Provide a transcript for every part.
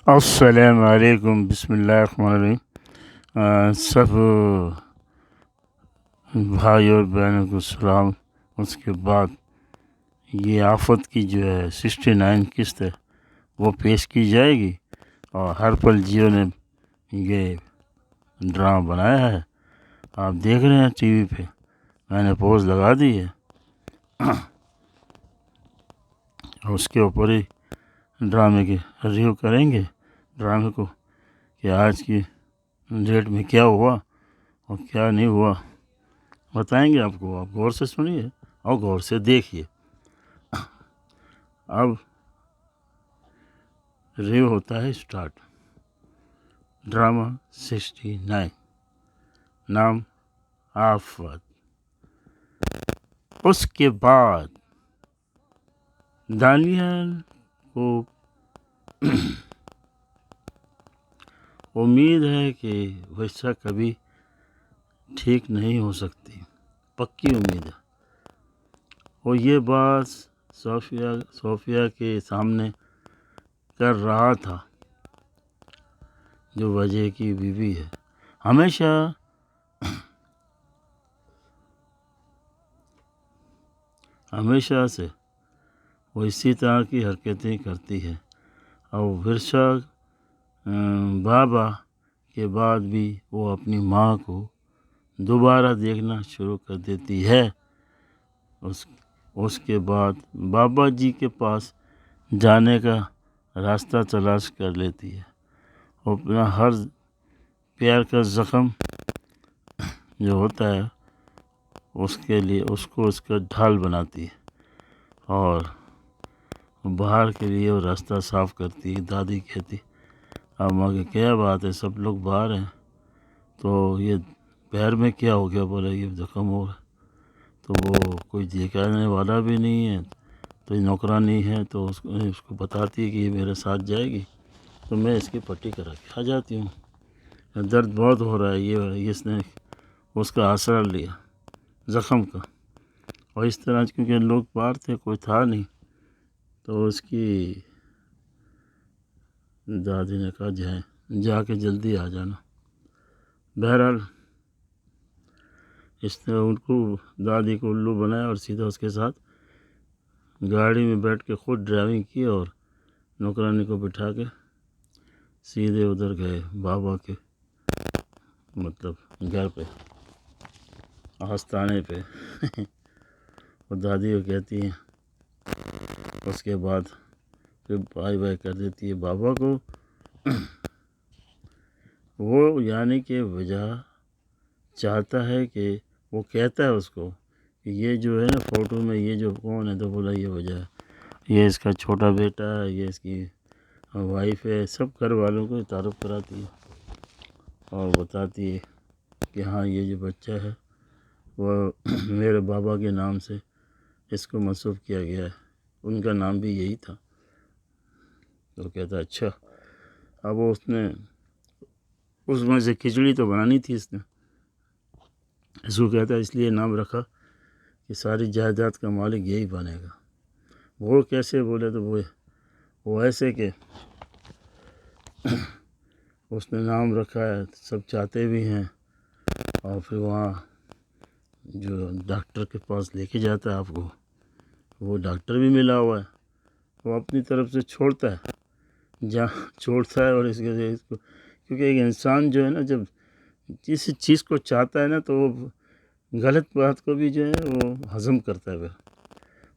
السلام علیکم، بسم اللہ الرحمن الرحیم۔ سب بھائی اور بہنوں کو سلام۔ اس کے بعد یہ آفت کی جو ہے 69 قسط ہے وہ پیش کی جائے گی، اور ہر پل جیو نے یہ ڈرامہ بنایا ہے، آپ دیکھ رہے ہیں ٹی وی پہ، میں نے پوز لگا دی ہے، اس کے اوپر ہی ڈرامے کی ریویو کریں گے، ڈرامے کو کہ آج کی ڈیٹ میں کیا ہوا اور کیا نہیں ہوا بتائیں گے آپ کو۔ آپ غور سے سنیے اور غور سے دیکھیے۔ اب ریویو ہوتا ہے اسٹارٹ۔ ڈرامہ 69، نام آفت۔ اس کے بعد دانیال کو امید ہے کہ ویسا کبھی ٹھیک نہیں ہو سکتی، پکی امید ہے۔ وہ یہ بات صوفیہ کے سامنے کر رہا تھا، جو وجہ کی بیوی ہے۔ ہمیشہ سے وہ اسی طرح کی حرکتیں کرتی ہے، اور ورشا بابا کے بعد بھی وہ اپنی ماں کو دوبارہ دیکھنا شروع کر دیتی ہے۔ اس کے بعد بابا جی کے پاس جانے کا راستہ تلاش کر لیتی ہے، وہ اپنا ہر پیار کا زخم جو ہوتا ہے اس کے لیے اس کو اس کا ڈھال بناتی ہے، اور باہر کے لیے وہ راستہ صاف کرتی ہے۔ دادی کہتی اماں کہ کیا بات ہے، سب لوگ باہر ہیں، تو یہ پیر میں کیا ہو گیا؟ بولے یہ زخم ہو گیا، تو وہ کوئی دیکھنے والا بھی نہیں ہے، تو یہ نوکرانی ہے، تو اس کو بتاتی ہے کہ یہ میرے ساتھ جائے گی تو میں اس کی پٹی کرا کے آ جاتی ہوں، درد بہت ہو رہا ہے۔ یہ اس نے اس کا آسرا لیا زخم کا، اور اس طرح کیونکہ لوگ باہر تھے، کوئی تھا نہیں، تو اس کی دادی نے کہا جا کے جلدی آ جانا۔ بہرحال اس نے ان کو دادی کو الو بنایا اور سیدھا اس کے ساتھ گاڑی میں بیٹھ کے خود ڈرائیونگ کی، اور نوکرانی کو بٹھا کے سیدھے ادھر گئے بابا کے گھر پہ، آستانے پہ۔ اور دادی کو کہتی ہیں، اس کے بعد پھر بائی کر دیتی ہے بابا کو۔ وہ یعنی کہ وجہ چاہتا ہے کہ وہ کہتا ہے اس کو کہ یہ جو ہے نا فوٹو میں یہ جو کون ہے، تو بولا یہ وجہ ہے، یہ اس کا چھوٹا بیٹا ہے، یہ اس کی وائف ہے، سب گھر والوں کو تعارف کراتی ہے، اور بتاتی ہے کہ ہاں یہ جو بچہ ہے وہ میرے بابا کے نام سے اس کو منسوب کیا گیا ہے، ان کا نام بھی یہی تھا۔ تو کہتا ہے اچھا۔ اب وہ اس میں سے کھچڑی تو بنانی تھی، اس نے اس کو کہتا ہے اس لیے نام رکھا کہ ساری جائیداد کا مالک یہی بنے گا۔ وہ کیسے بولے؟ تو وہ ایسے کہ اس نے نام رکھا ہے، سب چاہتے بھی ہیں، اور پھر وہاں جو ڈاکٹر کے پاس لے کے جاتا ہے آپ کو، وہ ڈاکٹر بھی ملا ہوا ہے، وہ اپنی طرف سے چھوڑتا ہے جہاں چھوڑتا ہے، اور اس کو کیونکہ ایک انسان جو ہے نا جب کسی چیز کو چاہتا ہے نا تو وہ غلط بات کو بھی جو ہے وہ ہضم کرتا ہے۔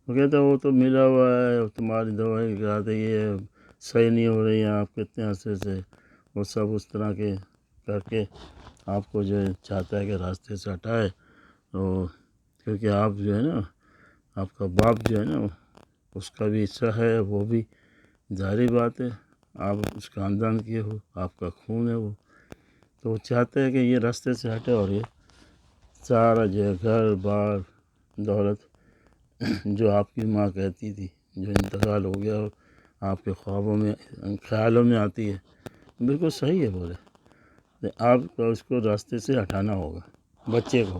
وہ کہتا ہے وہ تو ملا ہوا ہے، تمہاری دوائی کہتے یہ صحیح نہیں ہو رہی ہے آپ کتنے عرصے سے، وہ سب اس طرح کے کر کے آپ کو جو ہے چاہتا ہے کہ راستے سے ہٹائے، تو کیونکہ آپ جو ہے نا آپ کا باپ جو ہے نا اس کا بھی حصہ ہے، وہ بھی ظاہری بات ہے، آپ اس خاندان کے ہو، آپ کا خون ہے وہ، تو وہ چاہتا ہے کہ یہ راستے سے ہٹے، اور یہ سارا جو ہے گھر بار دولت جو آپ کی ماں کہتی تھی جو انتقال ہو گیا، آپ کے خوابوں میں خیالوں میں آتی ہے، بالکل صحیح ہے۔ بولے آپ کو اس کو راستے سے ہٹانا ہوگا بچے کو،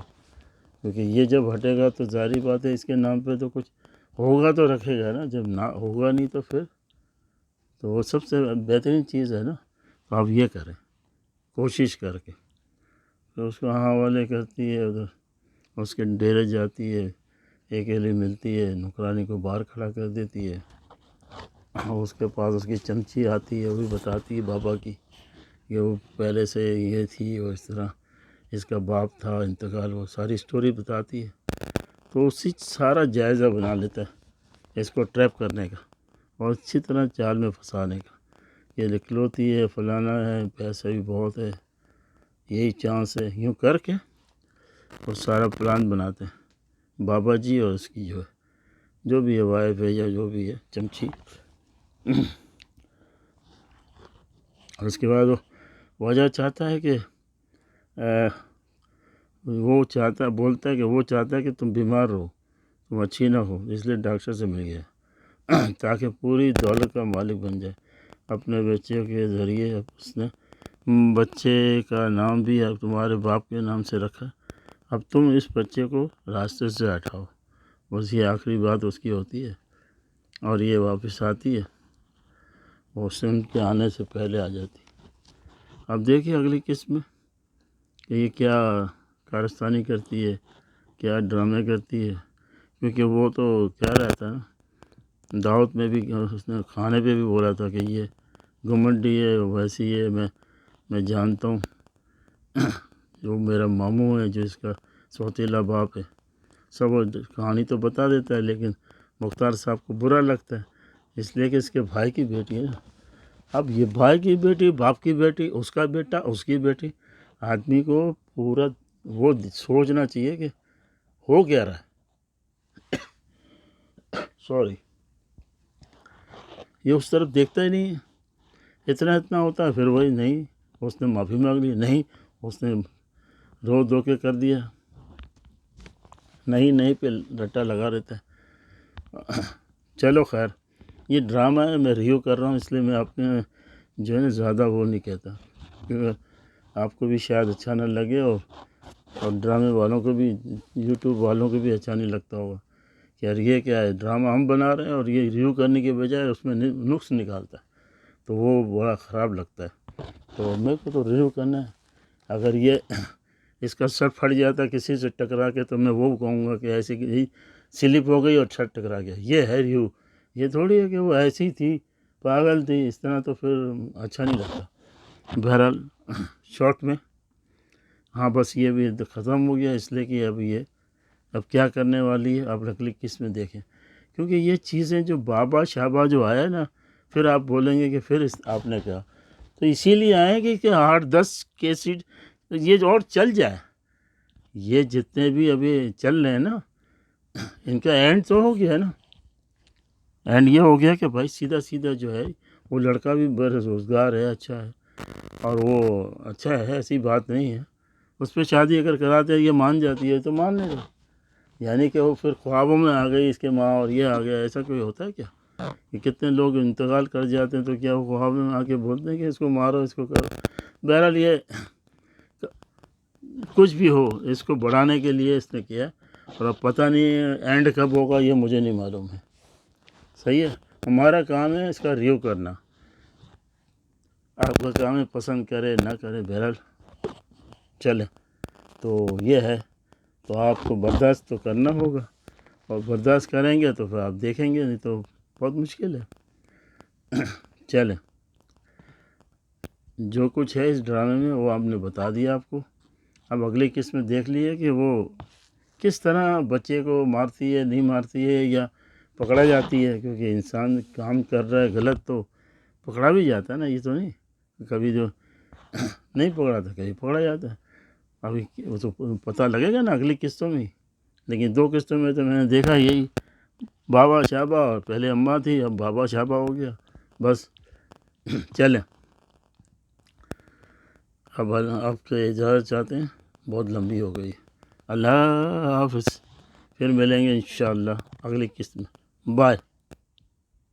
کیونکہ یہ جب ہٹے گا تو ظاہری بات ہے اس کے نام پہ تو کچھ ہوگا تو رکھے گا نا، جب نہ ہوگا نہیں تو پھر تو وہ سب سے بہترین چیز ہے نا، تو آپ یہ کریں کوشش کر کے. تو اس کو حوالے کرتی ہے ادھر، اس کے ڈیرے جاتی ہے، ایک ایلی ملتی ہے، نوکرانی کو باہر کھڑا کر دیتی ہے. اس کے پاس اس کی چمچی آتی ہے، وہ بھی بتاتی ہے بابا کی کہ وہ پہلے سے یہ تھی، اور اس طرح اس کا باپ تھا انتقال، وہ ساری سٹوری بتاتی ہے. تو اسی سارا جائزہ بنا لیتا ہے اس کو ٹریپ کرنے کا اور اچھی طرح چال میں پھنسانے کا. یہ لکھلوتی ہے، فلانا ہے، پیسہ بھی بہت ہے، یہی چانس ہے، یوں کر کے وہ سارا پلان بناتے ہیں بابا جی اور اس کی جو بھی ہے وائف ہے یا جو بھی ہے چمچی. اور اس کے بعد وہ وجہ چاہتا ہے کہ بولتا ہے کہ وہ چاہتا ہے کہ تم بیمار رہو، تم اچھی نہ ہو، اس لیے ڈاکٹر سے مل گیا تاکہ پوری دولت کا مالک بن جائے. اپنے بچے کے ذریعے اس نے بچے کا نام بھی اب تمہارے باپ کے نام سے رکھا، اب تم اس بچے کو راستے سے ہٹاؤ. بس یہ آخری بات اس کی ہوتی ہے اور یہ واپس آتی ہے، وہ ان کے آنے سے پہلے آ جاتی. اب دیکھیے اگلی قسط میں کہ یہ کیا کارستانی کرتی ہے، کیا ڈرامے کرتی ہے. کیونکہ وہ تو کیا رہتا ہے نا، دعوت میں بھی اس نے کھانے پہ بھی بولا تھا کہ یہ گھمنڈی ہے، ویسی ہے، میں جانتا ہوں جو میرا ماموں ہے، جو اس کا سوتیلا باپ ہے. سب وہ کہانی تو بتا دیتا ہے، لیکن مختار صاحب کو برا لگتا ہے اس لیے کہ اس کے بھائی کی بیٹی ہے نا. اب یہ بھائی کی بیٹی، باپ کی بیٹی، اس کا بیٹا، اس کی بیٹی، آدمی کو پورا وہ سوچنا چاہیے کہ ہو کیا رہا ہے. سوری، یہ اس طرف دیکھتا ہی نہیں ہے. اتنا ہوتا ہے، پھر وہی نہیں، اس نے معافی مانگ لی، نہیں اس نے رو دھو کے کر دیا، نہیں پہ رٹا لگا رہتا ہے. چلو خیر، یہ ڈرامہ ہے، میں ریویو کر رہا ہوں، اس لیے میں اپنے جو ہے نا زیادہ وہ نہیں کہتا، کیونکہ آپ کو بھی شاید اچھا نہ لگے اور ڈرامے والوں کو بھی، یوٹیوب والوں کو بھی اچھا نہیں لگتا ہوگا کہ یار یہ کیا ہے، ڈرامہ ہم بنا رہے ہیں اور یہ ریویو کرنے کے بجائے اس میں نقص نکالتا ہے، تو وہ بڑا خراب لگتا ہے. تو میرے کو تو ریویو کرنا ہے. اگر یہ اس کا سر پھٹ جاتا کسی سے ٹکرا کے تو میں وہ کہوں گا کہ ایسی کہ سلپ ہو گئی اور چھت ٹکرا گیا، یہ ہے ریویو. یہ تھوڑی ہے کہ وہ ایسی تھی، پاگل تھی، اس طرح تو پھر اچھا نہیں لگتا. بہرحال شارٹ میں ہاں بس یہ بھی ختم ہو گیا، اس لیے کہ اب کیا کرنے والی ہے آپ اگلی قسط میں دیکھیں. کیونکہ یہ چیزیں جو بابا شابا جو آیا نا، پھر آپ بولیں گے کہ پھر آپ نے کہا، تو اسی لیے آئے کہ 8-10 کیسٹ یہ اور چل جائے. یہ جتنے بھی ابھی چل رہے ہیں نا، ان کا اینڈ تو ہو گیا ہے نا. اینڈ یہ ہو گیا کہ بھائی سیدھا جو ہے وہ لڑکا بھی بے روزگار ہے، اچھا ہے، اور وہ اچھا ہے، ایسی بات نہیں ہے. اس پہ شادی اگر کراتے یہ مان جاتی ہے تو مان لے گا. یعنی کہ وہ پھر خوابوں میں آ گئی اس کے ماں اور یہ آ گیا، ایسا کوئی ہوتا ہے کیا؟ کہ کتنے لوگ انتقال کر جاتے ہیں تو کیا وہ خوابوں میں آ کے بولتے ہیں کہ اس کو مارو، اس کو کرو. بہرحال یہ کچھ بھی ہو، اس کو بڑھانے کے لیے اس نے کیا، اور اب پتہ نہیں اینڈ کب ہوگا یہ مجھے نہیں معلوم ہے. صحیح ہے، ہمارا کام ہے اس کا ریویو کرنا، آپ کا کام ہے پسند کرے نہ کرے. بہرحال چلیں، تو یہ ہے، تو آپ کو برداشت تو کرنا ہوگا، اور برداشت کریں گے تو پھر آپ دیکھیں گے، نہیں تو بہت مشکل ہے. چلیں، جو کچھ ہے اس ڈرامے میں وہ آپ نے بتا دیا آپ کو. اب اگلی قسط میں دیکھ لیے کہ وہ کس طرح بچے کو مارتی ہے، نہیں مارتی ہے، یا پکڑا جاتی ہے. کیونکہ انسان کام کر رہا ہے غلط تو پکڑا بھی جاتا ہے نا، یہ تو نہیں کبھی جو نہیں پکڑا تھا کبھی پکڑا جاتا ہے. ابھی وہ تو پتہ لگے گا نا اگلی قسطوں میں. لیکن 2 قسطوں میں تو میں نے دیکھا یہی بابا شابا، اور پہلے اماں تھی اب بابا شابا ہو گیا بس. چلیں، اب آپ سے اجازت چاہتے ہیں، بہت لمبی ہو گئی. اللہ حافظ، پھر ملیں گے انشاءاللہ اگلی قسط میں. بائے.